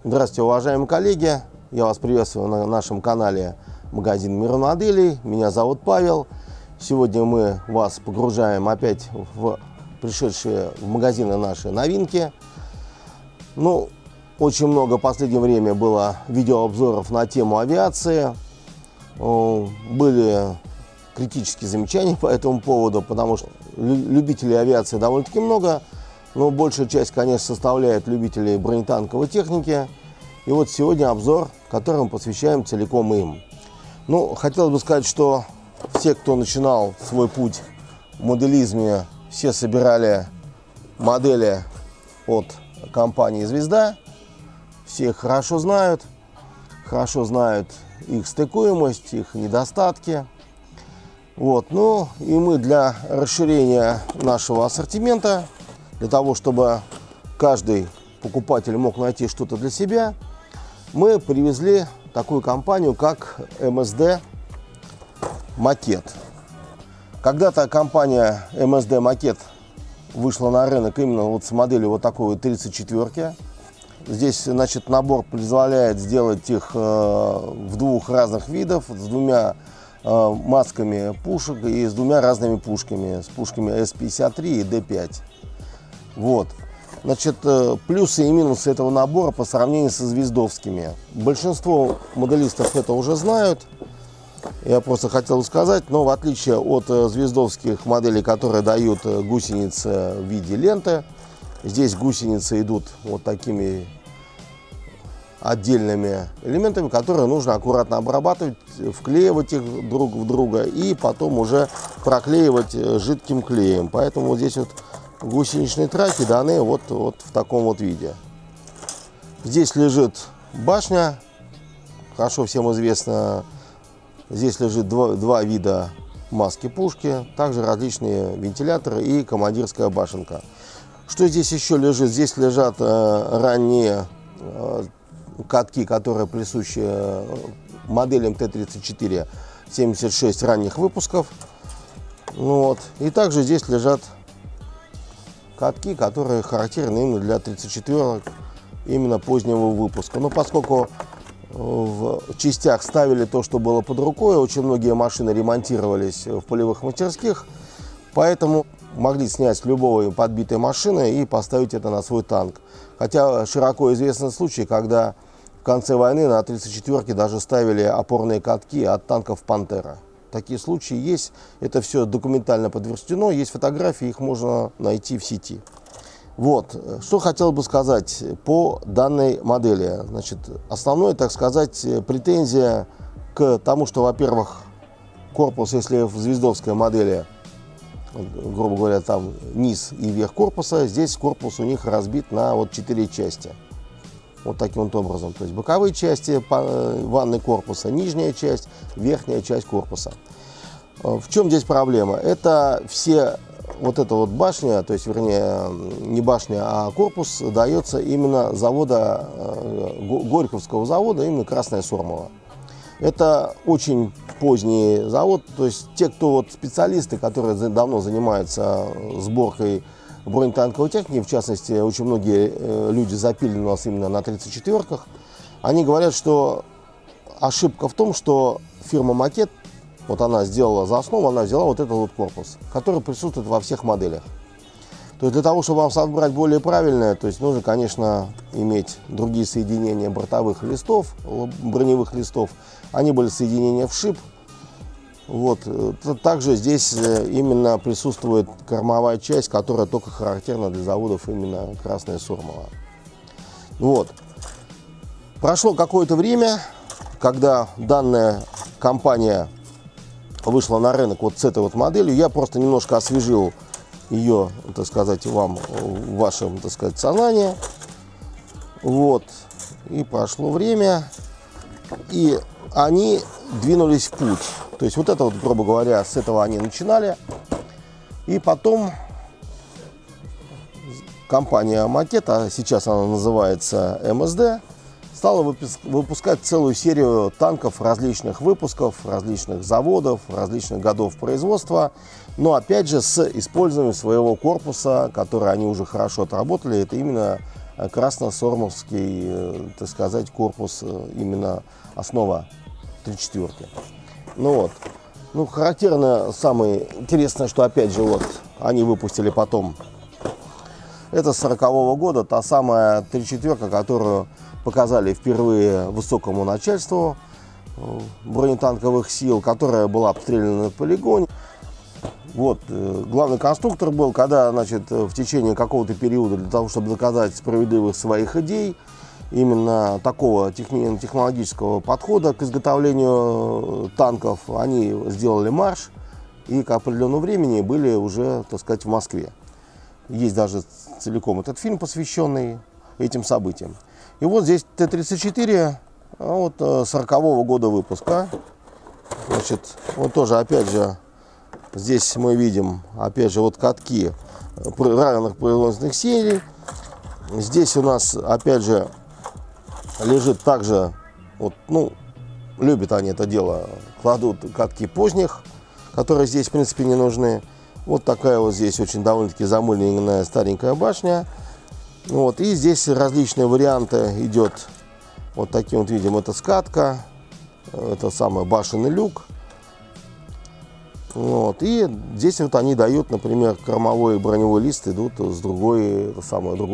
Здравствуйте, уважаемые коллеги! Я вас приветствую на нашем канале магазин Мир моделей. Меня зовут Павел. Сегодня мы вас погружаем опять в пришедшие в магазины наши новинки. Очень много в последнее время было видеообзоров на тему авиации. Были критические замечания по этому поводу, потому что любителей авиации довольно-таки много. Но большая часть, конечно, составляет любителей бронетанковой техники. И вот сегодня обзор, который мы посвящаем целиком им. Хотелось бы сказать, что все, кто начинал свой путь в моделизме, все собирали модели от компании «Звезда». Все их хорошо знают их стыкуемость, их недостатки. И мы для расширения нашего ассортимента, для того, чтобы каждый покупатель мог найти что-то для себя, мы привезли такую компанию, как МСД Макет. Когда-то компания МСД Макет вышла на рынок именно с моделью такой 34-ки. Здесь, набор позволяет сделать их в двух разных видах, с двумя масками пушек и с двумя разными пушками, с пушками С-53 и Д-5. Плюсы и минусы этого набора по сравнению со звездовскими. Большинство моделистов это уже знают. Я просто хотел сказать, но в отличие от звездовских моделей, которые дают гусеницы в виде ленты, здесь гусеницы идут вот такими отдельными элементами, которые нужно аккуратно обрабатывать, вклеивать их друг в друга и потом уже проклеивать жидким клеем. Поэтому здесь гусеничные траки даны вот в таком виде. Здесь лежит башня, хорошо всем известно. Здесь лежит два вида маски пушки, также различные вентиляторы и командирская башенка. Что здесь еще лежит? Здесь лежат ранние катки, которые присущи моделям Т-34, 76 ранних выпусков. И также здесь лежат катки, которые характерны именно для 34-ок, именно позднего выпуска. Но поскольку в частях ставили то, что было под рукой, очень многие машины ремонтировались в полевых мастерских, поэтому могли снять с любой подбитой машины и поставить это на свой танк. Хотя широко известны случаи, когда в конце войны на 34-ке даже ставили опорные катки от танков «Пантера». Такие случаи есть, это все документально подтверждено, есть фотографии, их можно найти в сети. Что хотел бы сказать по данной модели. Основное, так сказать, претензия к тому, что, во-первых, корпус, если в звездовской модели, грубо говоря, там низ и верх корпуса, здесь корпус у них разбит на 4 части. Таким образом. То есть боковые части ванны корпуса, нижняя часть, верхняя часть корпуса. В чем здесь проблема? Это все эта башня, то есть, вернее, не башня, а корпус дается именно завода, Горьковского завода, именно Красная Сормово. Это очень поздний завод, то есть те, кто специалисты, которые давно занимаются сборкой бронетанковой техники, в частности, очень многие люди запилены у нас именно на 34-ках, они говорят, что ошибка в том, что фирма Макет, она сделала за основу, она взяла этот корпус, который присутствует во всех моделях. То есть для того, чтобы вам собрать более правильное, то есть нужно, конечно, иметь другие соединения бортовых листов, броневых листов. Они были соединения в шип. Также здесь именно присутствует кормовая часть, которая только характерна для заводов именно Красная Сормово. Прошло какое-то время, когда данная компания вышла на рынок с этой моделью, я просто немножко освежил ее, так сказать, вам в вашем, так сказать, сознании. И прошло время, и они двинулись в путь. То есть грубо говоря, с этого они начинали. И потом компания Макет, а сейчас она называется МСД, стала выпускать целую серию танков различных выпусков, различных заводов, различных годов производства, но опять же с использованием своего корпуса, который они уже хорошо отработали. Это именно красносормовский, так сказать, корпус, именно основа 34-ки. Ну вот. Ну, характерно, самое интересное, что опять же вот они выпустили потом. Это 40-го года, та самая 34-ка, которую показали впервые высокому начальству бронетанковых сил, которая была обстреляна на полигоне. Вот, главный конструктор был, когда, значит, в течение какого-то периода, для того, чтобы доказать справедливость своих идей, именно такого технологического подхода к изготовлению танков, они сделали марш и к определенному времени были уже, так сказать, в Москве. Есть даже целиком этот фильм, посвященный этим событиям. И вот здесь Т-34, вот 40-го года выпуска. Значит, вот тоже, опять же, здесь мы видим, опять же, вот катки равных производственных серий. Здесь у нас, опять же, лежит также, вот, ну, любят они это дело, кладут катки поздних, которые здесь, в принципе, не нужны. Вот такая вот здесь очень довольно-таки замыленная старенькая башня. Вот, и здесь различные варианты идет. Вот таким вот видим, это скатка, это самый башенный люк. Вот, и здесь вот они дают, например, кормовой и броневой лист идут с другой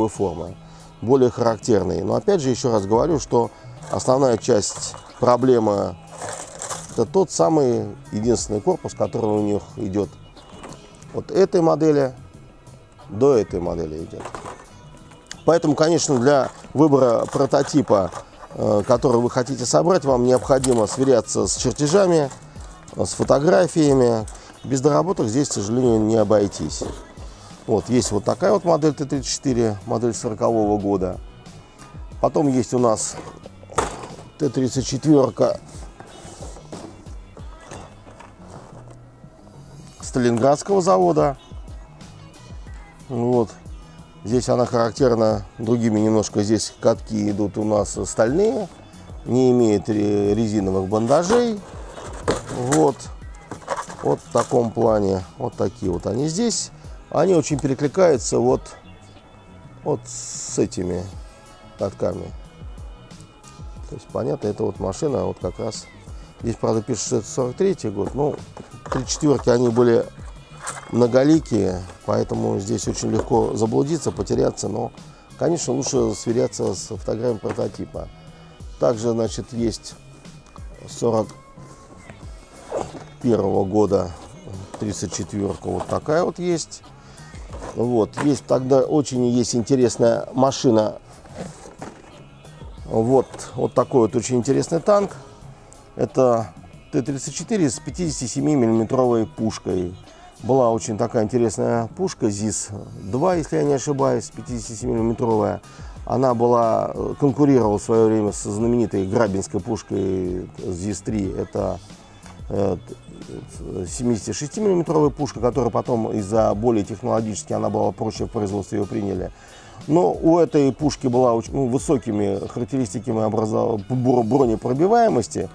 формы, более характерные. Но опять же, еще раз говорю, что основная часть проблемы — это тот самый единственный корпус, который у них идет от этой модели до этой модели идет. Поэтому, конечно, для выбора прототипа, который вы хотите собрать, вам необходимо сверяться с чертежами, с фотографиями. Без доработок здесь, к сожалению, не обойтись. Вот, есть вот такая вот модель Т-34, модель 40-го года. Потом есть у нас Т-34 Сталинградского завода. Вот. Здесь она характерна другими немножко. Здесь катки идут у нас стальные, не имеет резиновых бандажей. Вот в таком плане. Вот такие вот они здесь. Они очень перекликаются вот с этими катками. То есть, понятно, это вот машина вот как раз. Здесь, правда, пишет, что это 43-й год. Ну, 34-ки они были многоликие, поэтому здесь очень легко заблудиться, потеряться. Но, конечно, лучше сверяться с фотографией прототипа. Также, значит, есть 41-го года 34-ка. Вот такая вот есть. Вот. Есть тогда очень есть интересная машина. Вот такой вот очень интересный танк. Это Т-34 с 57-миллиметровой пушкой. Была очень такая интересная пушка ЗИС-2, если я не ошибаюсь, 57-миллиметровая. Она конкурировала в свое время с знаменитой грабинской пушкой ЗИС-3. Это 76-миллиметровая пушка, которая потом из-за более технологически она была проще в производстве, ее приняли. Но у этой пушки была очень высокими характеристиками бронепробиваемости.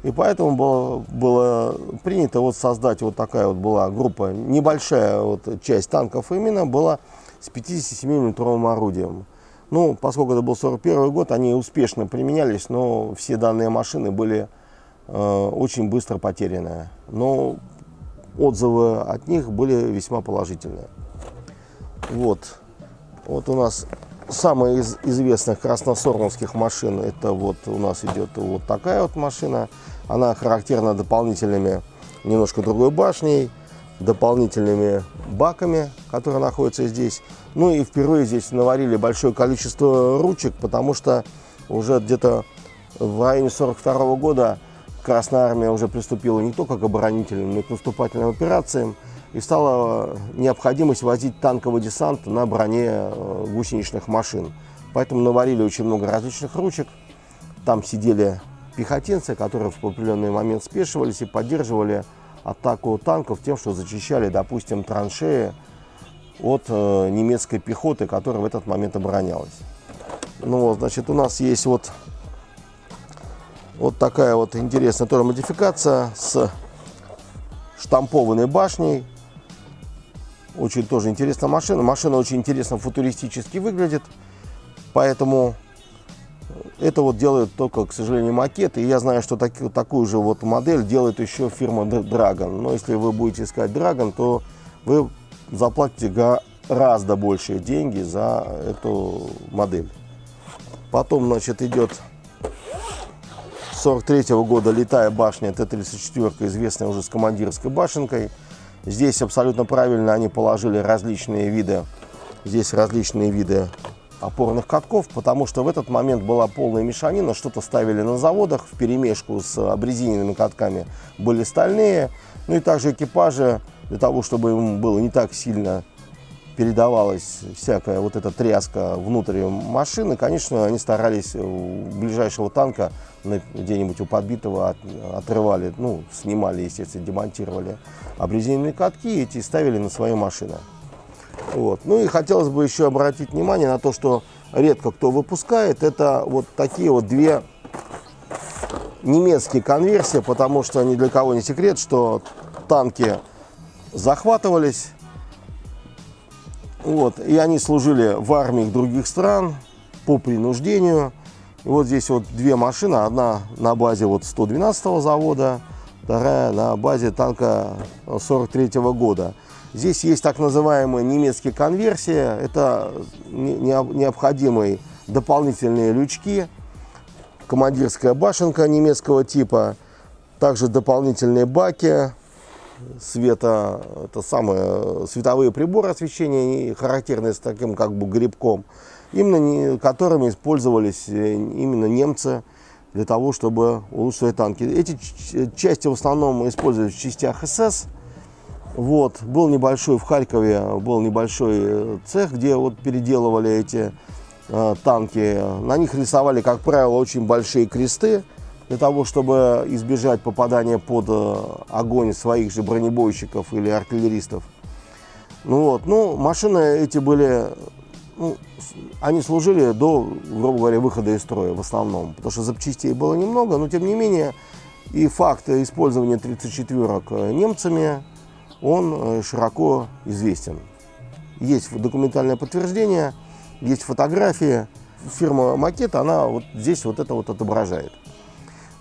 И поэтому было принято создать вот такая вот была группа, небольшая часть танков именно была с 57-миллиметровым орудием. Ну, поскольку это был 41 год, они успешно применялись, но все данные машины были очень быстро потеряны. Но отзывы от них были весьма положительные. Вот у нас самая из известных красносормовских машин, это вот у нас идет вот такая вот машина. Она характерна дополнительными, немножко другой башней, дополнительными баками, которые находятся здесь. Ну и впервые здесь наварили большое количество ручек, потому что уже где-то в районе 42 года Красная Армия уже приступила не только к оборонительным, но и к наступательным операциям. И стала необходимость возить танковый десант на броне гусеничных машин. Поэтому наварили очень много различных ручек. Там сидели пехотинцы, которые в определенный момент спешивались и поддерживали атаку танков тем, что зачищали, допустим, траншеи от немецкой пехоты, которая в этот момент оборонялась. Ну, значит, у нас есть вот такая вот интересная тоже модификация с штампованной башней. Очень тоже интересная машина. Машина очень интересно футуристически выглядит. Поэтому это вот делает только, к сожалению, макет. И я знаю, что такую же вот модель делает еще фирма Dragon. Но если вы будете искать Dragon, то вы заплатите гораздо большие деньги за эту модель. Потом, значит, идет 43-го года летая башня Т-34, известная уже с командирской башенкой. Здесь абсолютно правильно они положили различные виды, здесь различные виды опорных катков, потому что в этот момент была полная мешанина, что-то ставили на заводах вперемешку с обрезиненными катками, были стальные. Ну и также экипажи, для того, чтобы им было не так сильно передавалась всякая вот эта тряска внутрь машины, конечно, они старались у ближайшего танка, где-нибудь у подбитого, отрывали, ну, снимали, естественно, демонтировали обрезиненные катки, эти ставили на свои машины. Вот. Ну и хотелось бы еще обратить внимание на то, что редко кто выпускает, это вот такие вот две немецкие конверсии, потому что ни для кого не секрет, что танки захватывались, вот, и они служили в армиях других стран по принуждению. И вот здесь вот две машины, одна на базе вот 112-го завода, вторая на базе танка 43-го года. Здесь есть так называемые немецкие конверсии, это необходимые дополнительные лючки, командирская башенка немецкого типа, также дополнительные баки, световые приборы освещения, характерные с таким как бы грибком, именно которыми использовались именно немцы для того, чтобы улучшить свои танки. Эти части в основном использовались в частях СС. Вот. Был небольшой в Харькове, был небольшой цех, где вот переделывали эти танки. На них рисовали, как правило, очень большие кресты, для того, чтобы избежать попадания под огонь своих же бронебойщиков или артиллеристов. Машины эти были, они служили до, грубо говоря, выхода из строя в основном, потому что запчастей было немного, но тем не менее и факт использования 34-ок немцами, он широко известен. Есть документальное подтверждение, есть фотографии. Фирма Макет, она вот здесь вот это вот отображает.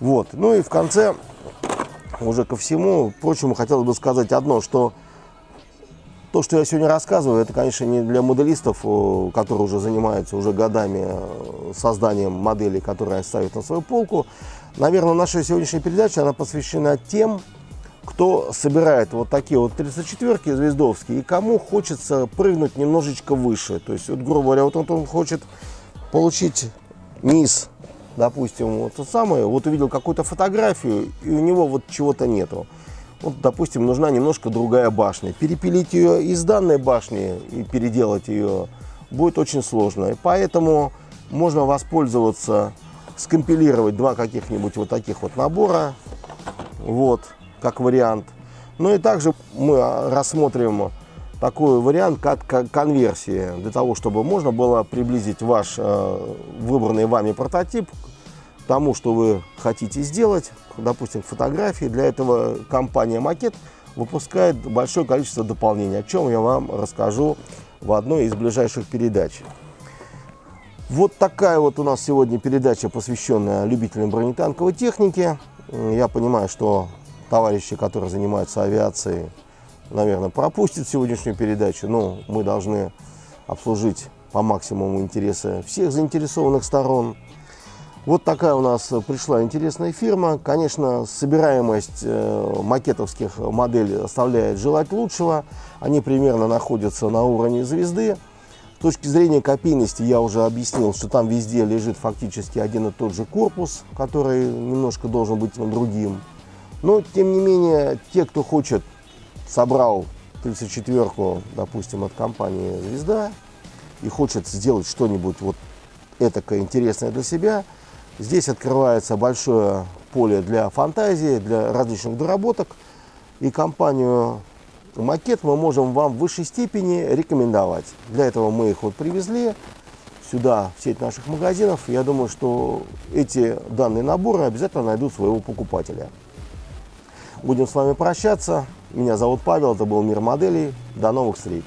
Вот. Ну и в конце, уже ко всему прочему, хотелось бы сказать одно, что то, что я сегодня рассказываю, это, конечно, не для моделистов, которые уже занимаются уже годами созданием моделей, которые они ставят на свою полку. Наверное, наша сегодняшняя передача, она посвящена тем, кто собирает вот такие вот 34-ки звездовские, и кому хочется прыгнуть немножечко выше. То есть, вот, грубо говоря, вот он хочет получить низ, допустим, вот это самое, вот увидел какую-то фотографию, и у него вот чего-то нету. Вот, допустим, нужна немножко другая башня. Перепилить ее из данной башни и переделать ее будет очень сложно. И поэтому можно воспользоваться, скомпилировать два каких-нибудь вот таких вот набора, вот, как вариант. Ну и также мы рассмотрим такой вариант, как конверсия, для того, чтобы можно было приблизить ваш выбранный вами прототип к тому, что вы хотите сделать, допустим, фотографии. Для этого компания Макет выпускает большое количество дополнений, о чем я вам расскажу в одной из ближайших передач. Вот такая вот у нас сегодня передача, посвященная любителям бронетанковой техники. Я понимаю, что товарищи, которые занимаются авиацией, наверное, пропустят сегодняшнюю передачу, но мы должны обслужить по максимуму интересы всех заинтересованных сторон. Вот такая у нас пришла интересная фирма. Конечно, собираемость макетовских моделей оставляет желать лучшего. Они примерно находятся на уровне звезды. С точки зрения копийности я уже объяснил, что там везде лежит фактически один и тот же корпус, который немножко должен быть другим. Но, тем не менее, те, кто хочет, собрал 34-ку, допустим, от компании «Звезда» и хочет сделать что-нибудь вот этакое интересное для себя, здесь открывается большое поле для фантазии, для различных доработок. И компанию Макет мы можем вам в высшей степени рекомендовать. Для этого мы их вот привезли сюда, в сеть наших магазинов. Я думаю, что эти данные наборы обязательно найдут своего покупателя. Будем с вами прощаться. Меня зовут Павел, это был Мир моделей. До новых встреч!